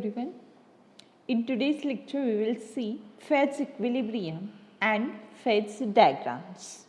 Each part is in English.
everyone. In today's lecture we will see phase equilibrium and phase diagrams.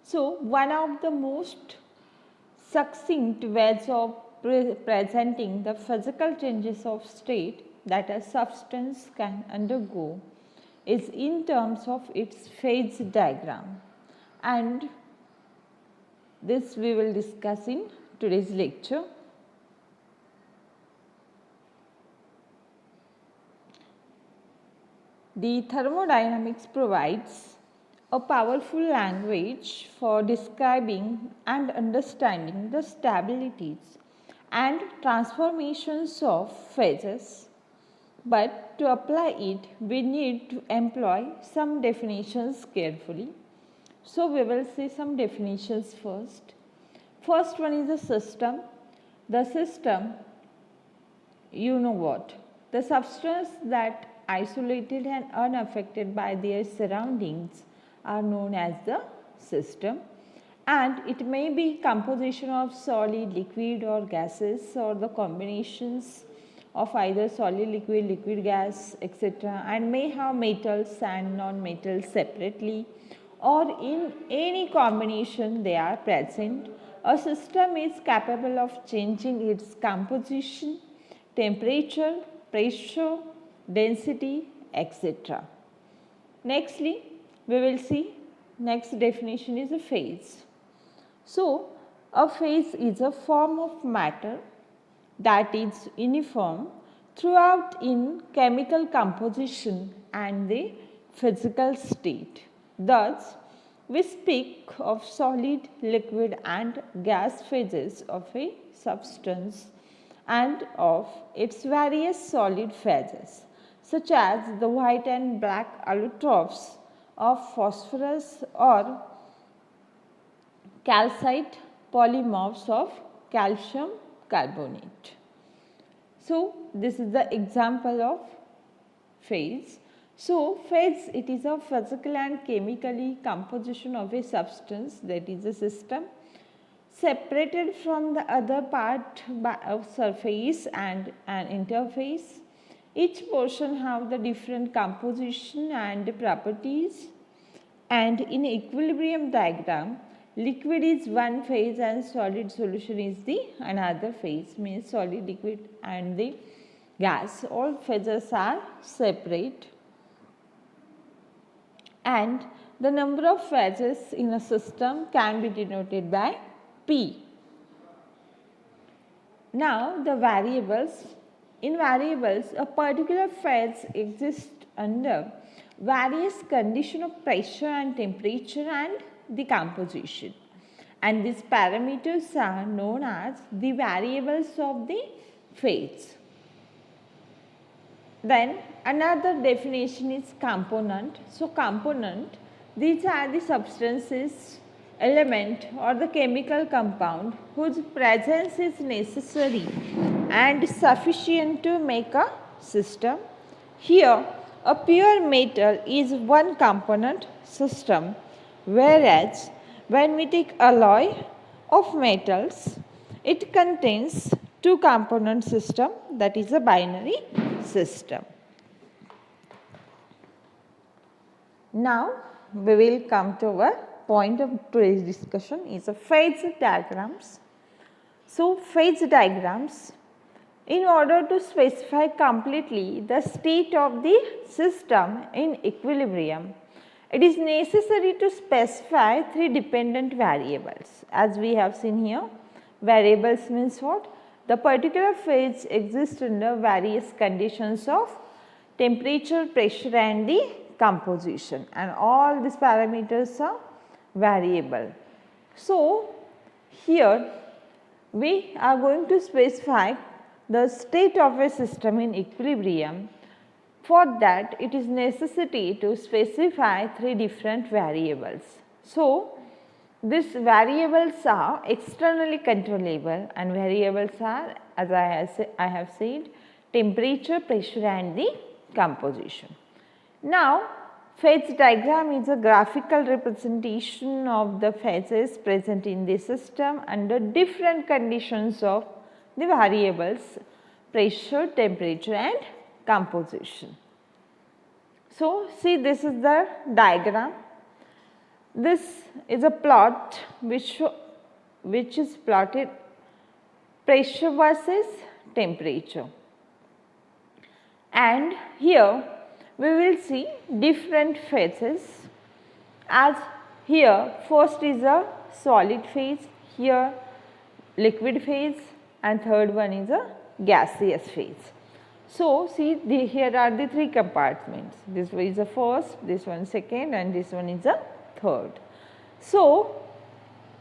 So one of the most succinct ways of presenting the physical changes of state that a substance can undergo is in terms of its phase diagram, and this we will discuss in today's lecture. The thermodynamics provides a powerful language for describing and understanding the stabilities and transformations of phases, but to apply it we need to employ some definitions carefully. So, we will see some definitions first. First one is a system. The system, you know what? The substance that isolated and unaffected by their surroundings are known as the system, and it may be composition of solid, liquid or gases, or the combinations of either solid, liquid, liquid gas, etc., and may have metals and non-metals separately or in any combination they are present. A system is capable of changing its composition, temperature, pressure, density, etc. Nextly, we will see next definition is a phase. So, a phase is a form of matter that is uniform throughout in chemical composition and the physical state. Thus, we speak of solid, liquid and gas phases of a substance and of its various solid phases, such as the white and black allotropes of phosphorus or calcite polymorphs of calcium carbonate. So, this is the example of phase. So, phase, it is a physical and chemically composition of a substance, that is a system, separated from the other part by a surface and an interface. Each portion have the different composition and properties, and in equilibrium diagram, liquid is one phase and solid solution is the another phase, means solid, liquid and the gas, all phases are separate, and the number of phases in a system can be denoted by P. Now, the variables. In variables, a particular phase exists under various conditions of pressure and temperature and the composition, and these parameters are known as the variables of the phase. Then another definition is component. So, component, these are the substances, element or the chemical compound whose presence is necessary and sufficient to make a system. Here, a pure metal is one component system, whereas when we take alloy of metals, it contains two component system, that is a binary system. Now, we will come to our point of today's discussion is a phase diagrams. So, phase diagrams, in order to specify completely the state of the system in equilibrium, it is necessary to specify three dependent variables. As we have seen here, variables means what? The particular phase exists under various conditions of temperature, pressure and the composition, and all these parameters are variable. So, here we are going to specify the state of a system in equilibrium. For that, it is necessary to specify three different variables. So, these variables are externally controllable, and variables are, as I have said, temperature, pressure and the composition. Now, phase diagram is a graphical representation of the phases present in the system under different conditions of the variables pressure, temperature and composition. So, see, this is the diagram. This is a plot which is plotted pressure versus temperature, and here we will see different phases. As here first is a solid phase, here liquid phase, and third one is a gaseous phase. So, see, here are the three compartments. This one is the first, this one second, and this one is the third. So,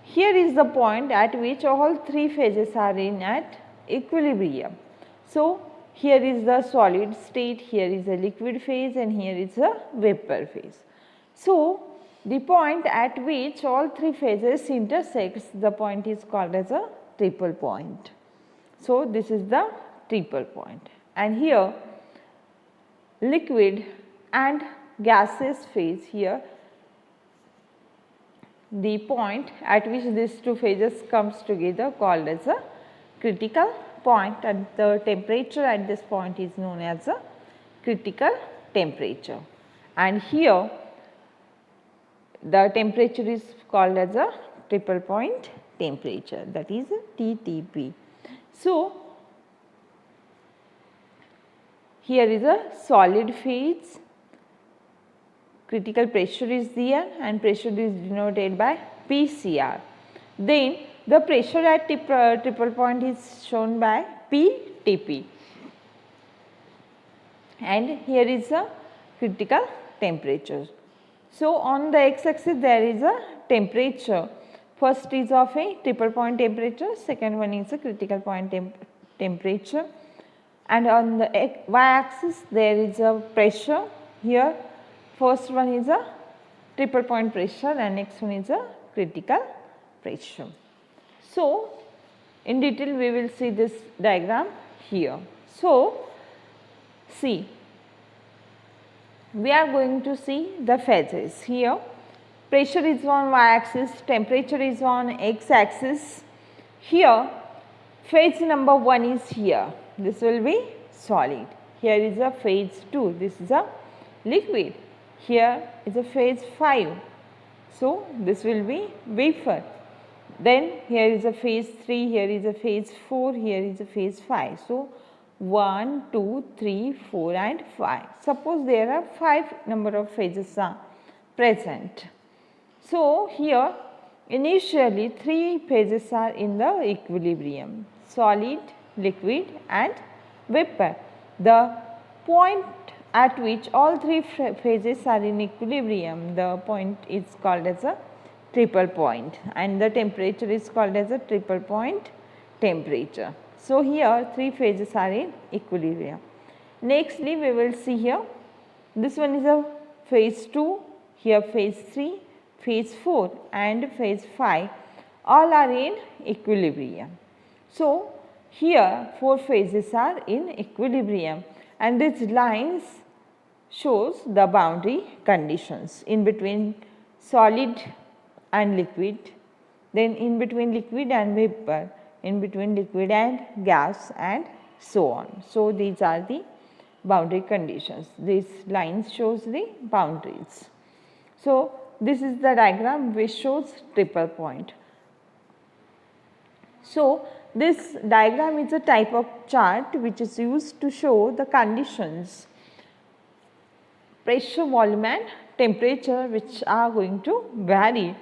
here is the point at which all three phases are in at equilibrium. So, here is the solid state, here is the liquid phase, and here is the vapor phase. So, the point at which all three phases intersects, the point is called as a triple point. So, this is the triple point, and here liquid and gaseous phase, here the point at which these two phases comes together called as a critical point, and the temperature at this point is known as a critical temperature, and here the temperature is called as a triple point temperature, that is TTP. So, here is a solid phase, critical pressure is there and pressure is denoted by PCR. Then the pressure at triple point is shown by PTP, and here is a critical temperature. So, on the x-axis there is a temperature, first is of a triple point temperature, second one is a critical point temperature, and on the y-axis there is a pressure. Here first one is a triple point pressure and next one is a critical pressure. So, in detail we will see this diagram here. So, see, we are going to see the phases. Here pressure is on y-axis, temperature is on x-axis. Here phase number 1 is here, this will be solid. Here is a phase 2, this is a liquid. Here is a phase 5, so this will be vapor. Then here is a phase 3, here is a phase 4, here is a phase 5. So, 1, 2, 3, 4 and 5. Suppose there are 5 number of phases are present. So, here initially 3 phases are in the equilibrium: solid, liquid and vapor. The point at which all 3 phases are in equilibrium, the point is called as a triple point, and the temperature is called as a triple point temperature. So, here 3 phases are in equilibrium. Nextly, we will see here, this one is a phase 2, here phase 3, phase 4 and phase 5, all are in equilibrium. So, here 4 phases are in equilibrium, and these lines shows the boundary conditions in between solid and liquid, then in between liquid and vapor, in between liquid and gas, and so on. So, these are the boundary conditions. This line shows the boundaries. So, this is the diagram which shows triple point. So, this diagram is a type of chart which is used to show the conditions, pressure, volume and temperature, which are going to vary,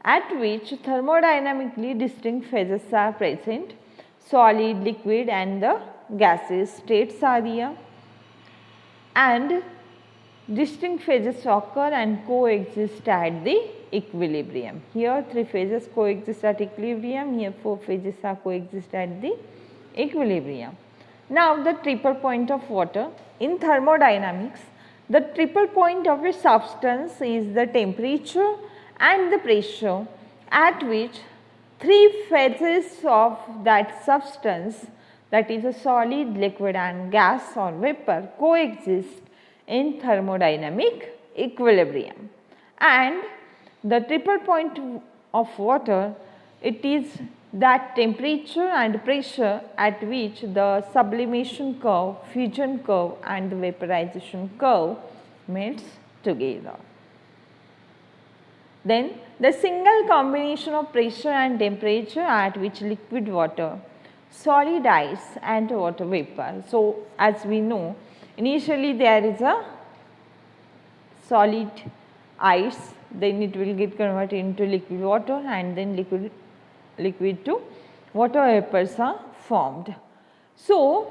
at which thermodynamically distinct phases are present. Solid, liquid and the gaseous states are here, and distinct phases occur and coexist at the equilibrium. Here 3 phases coexist at equilibrium, here 4 phases are coexist at the equilibrium. Now, the triple point of water. In thermodynamics, the triple point of a substance is the temperature and the pressure at which 3 phases of that substance, that is a solid, liquid and gas or vapor, coexist in thermodynamic equilibrium. And the triple point of water, it is that temperature and pressure at which the sublimation curve, fusion curve and the vaporization curve meets together. Then the single combination of pressure and temperature at which liquid water, solid ice and water vapor. So, as we know, initially there is a solid ice, then it will get converted into liquid water and then liquid to water vapors are formed. So,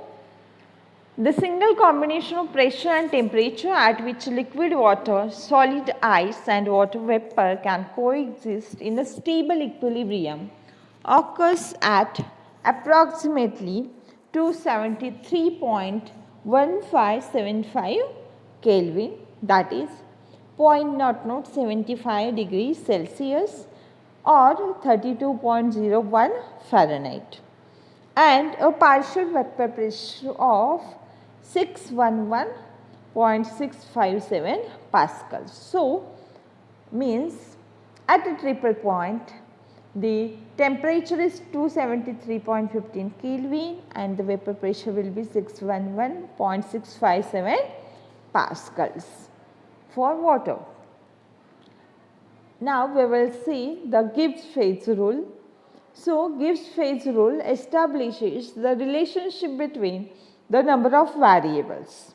the single combination of pressure and temperature at which liquid water, solid ice and water vapor can coexist in a stable equilibrium occurs at approximately 273.1575 Kelvin, that is 0.0075 degrees Celsius or 32.01 Fahrenheit, and a partial vapor pressure of 611.657 pascals. So, means at a triple point the temperature is 273.15 Kelvin and the vapor pressure will be 611.657 pascals for water. Now, we will see the Gibbs phase rule. So, Gibbs phase rule establishes the relationship between the number of variables.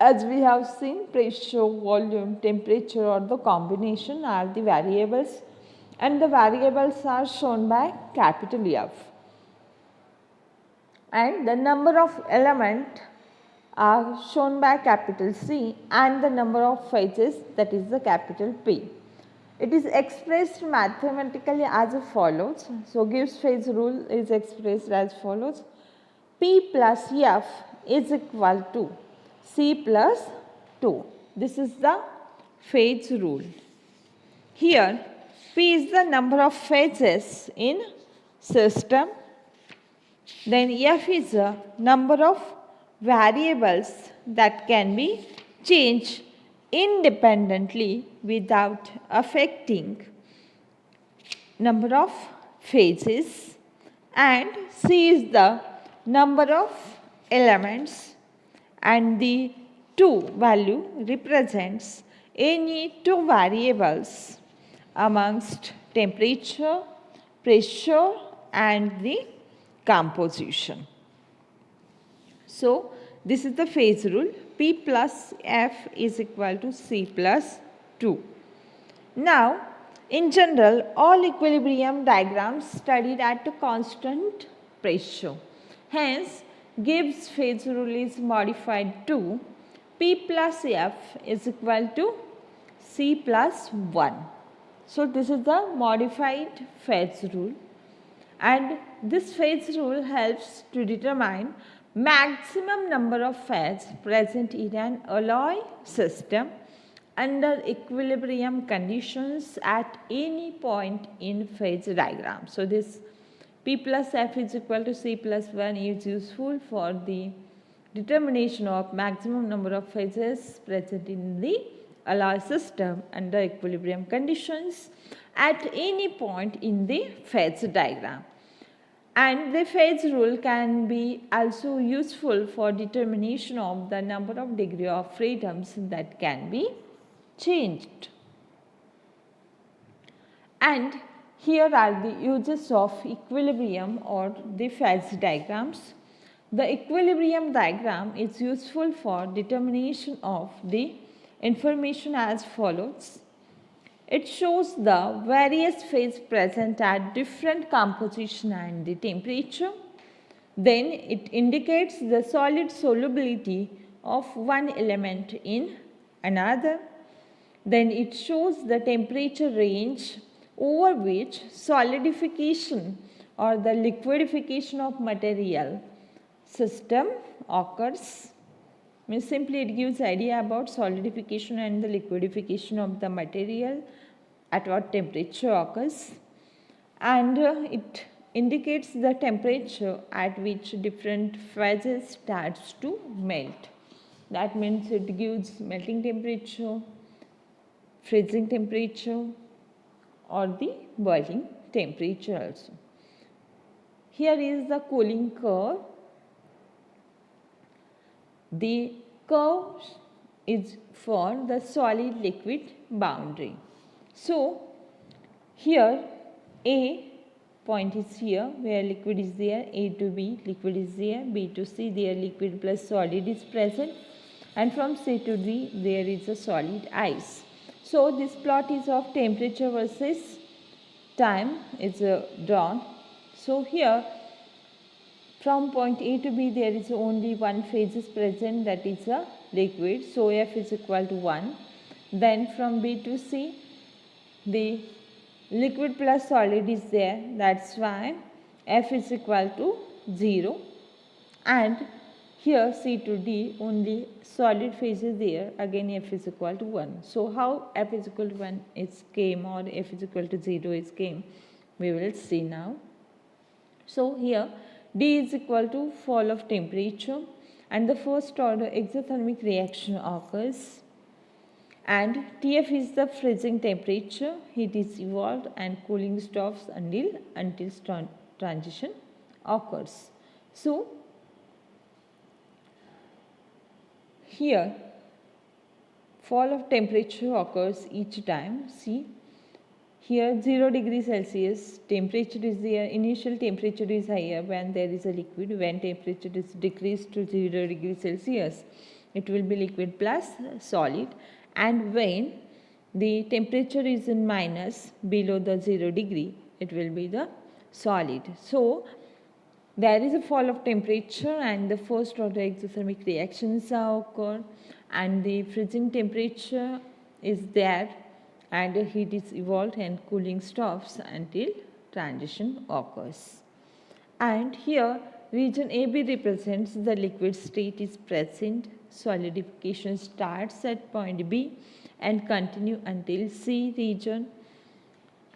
As we have seen, pressure, volume, temperature or the combination are the variables, and the variables are shown by capital F. And the number of elements are shown by capital C, and the number of phases, that is the capital P. It is expressed mathematically as follows. So, Gibbs phase rule is expressed as follows. P plus F is equal to C plus 2. This is the phase rule. Here, P is the number of phases in system. Then F is the number of variables that can be changed independently without affecting number of phases, and C is the number of elements, and the 2 value represents any 2 variables amongst temperature, pressure and the composition. So, this is the phase rule. P plus F is equal to C plus 2. Now, in general, all equilibrium diagrams studied at a constant pressure. Hence, Gibbs phase rule is modified to P plus F is equal to C plus 1. So, this is the modified phase rule, and this phase rule helps to determine maximum number of phases present in an alloy system under equilibrium conditions at any point in phase diagram. So, this P plus F is equal to C plus 1 is useful for the determination of maximum number of phases present in the alloy system under equilibrium conditions at any point in the phase diagram. And the phase rule can be also useful for determination of the number of degree of freedoms that can be changed. And here are the uses of equilibrium or the phase diagrams. The equilibrium diagram is useful for determination of the information as follows. It shows the various phases present at different composition and the temperature. Then it indicates the solid solubility of one element in another. Then it shows the temperature range over which solidification or the liquefaction of material system occurs. Means simply it gives idea about solidification and the liquefaction of the material at what temperature occurs, and it indicates the temperature at which different phases starts to melt. That means it gives melting temperature, freezing temperature or the boiling temperature also. here is the cooling curve. The curve is for the solid liquid boundary. So here A point is here where liquid is there, A to B liquid is there, B to C there liquid plus solid is present, and from C to D there is a solid ice. So this plot is of temperature versus time is drawn. So here from point A to B there is only one phase is present, that is a liquid, so F is equal to 1. Then from B to C the liquid plus solid is there, that's why F is equal to 0, and here C to D only solid phase is there, again F is equal to 1. So how F is equal to 1 is came, or F is equal to 0 is came, we will see now. So here D is equal to fall of temperature, and the first order exothermic reaction occurs, and Tf is the freezing temperature, heat is evolved and cooling stops until transition occurs. So here fall of temperature occurs each time. See here 0 degree Celsius temperature is there, initial temperature is higher when there is a liquid, when temperature is decreased to 0 degree Celsius it will be liquid plus solid, and when the temperature is in minus below the 0 degree it will be the solid. So there is a fall of temperature and the first order exothermic reactions occur, and the freezing temperature is there and the heat is evolved and cooling stops until transition occurs. And here region AB represents the liquid state is present, solidification starts at point B and continue until C region,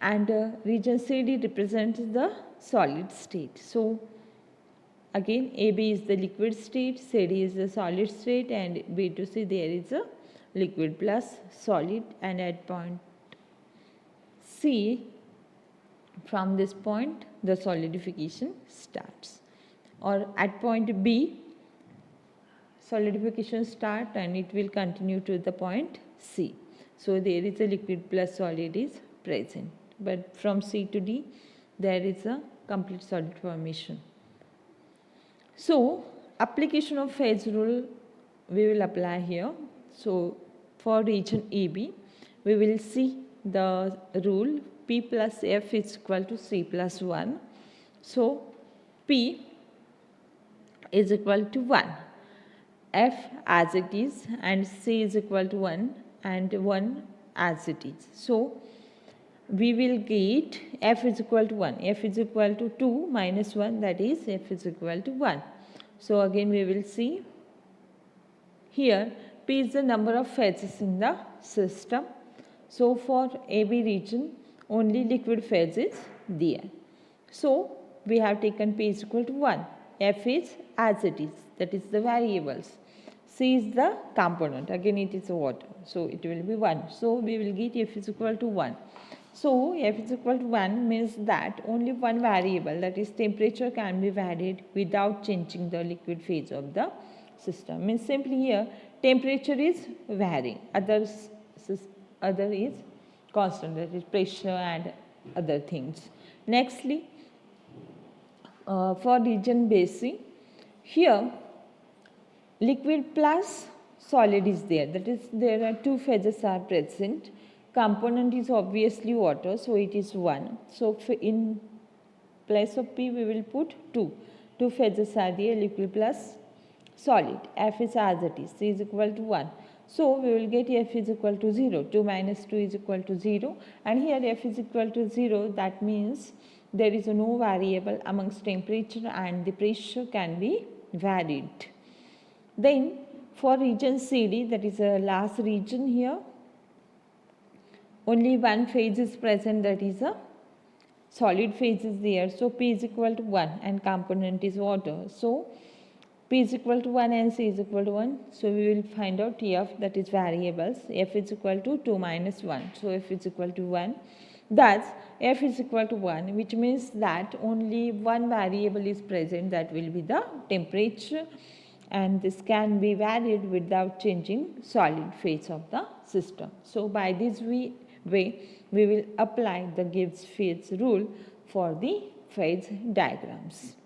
and region CD represents the solid state. So again AB is the liquid state, CD is the solid state, and B to C there is a liquid plus solid, and at point C from this point the solidification starts, or at point B solidification start and it will continue to the point C. So there is a liquid plus solid is present, but from C to D there is a complete solid formation. So application of phase rule we will apply here. So for region AB we will see the rule P plus F is equal to C plus 1. So P is equal to 1, F as it is, and C is equal to 1 and 1 as it is. So we will get F is equal to 1, F is equal to 2 minus 1, that is F is equal to 1. So again we will see here P is the number of phases in the system. So for AB region only liquid phase is there. So we have taken P is equal to 1, F is as it is, that is the variables, C is the component, again it is water, so it will be 1. So we will get F is equal to 1. So F is equal to 1 means that only one variable, that is temperature, can be varied without changing the liquid phase of the system. Means simply here temperature is varying, other is constant, that is pressure and other things. Nextly for region BC, here liquid plus solid is there, that is there are two phases are present. Component is obviously water, so it is 1. So in place of P we will put 2. Two phases are there, liquid plus solid. F is as it is, C is equal to 1. So we will get F is equal to 0. 2 minus 2 is equal to 0. And here F is equal to 0, that means there is no variable amongst temperature and the pressure can be varied. Then for region CD, that is a last region here, only one phase is present, that is a solid phase is there. So P is equal to 1 and component is water. So P is equal to 1 and C is equal to 1. So we will find out F, that is variables. F is equal to 2 minus 1. So F is equal to 1. Thus, f is equal to 1, which means that only one variable is present, that will be the temperature, and this can be varied without changing solid phase of the system. So, by this way we will apply the Gibbs phase rule for the phase diagrams.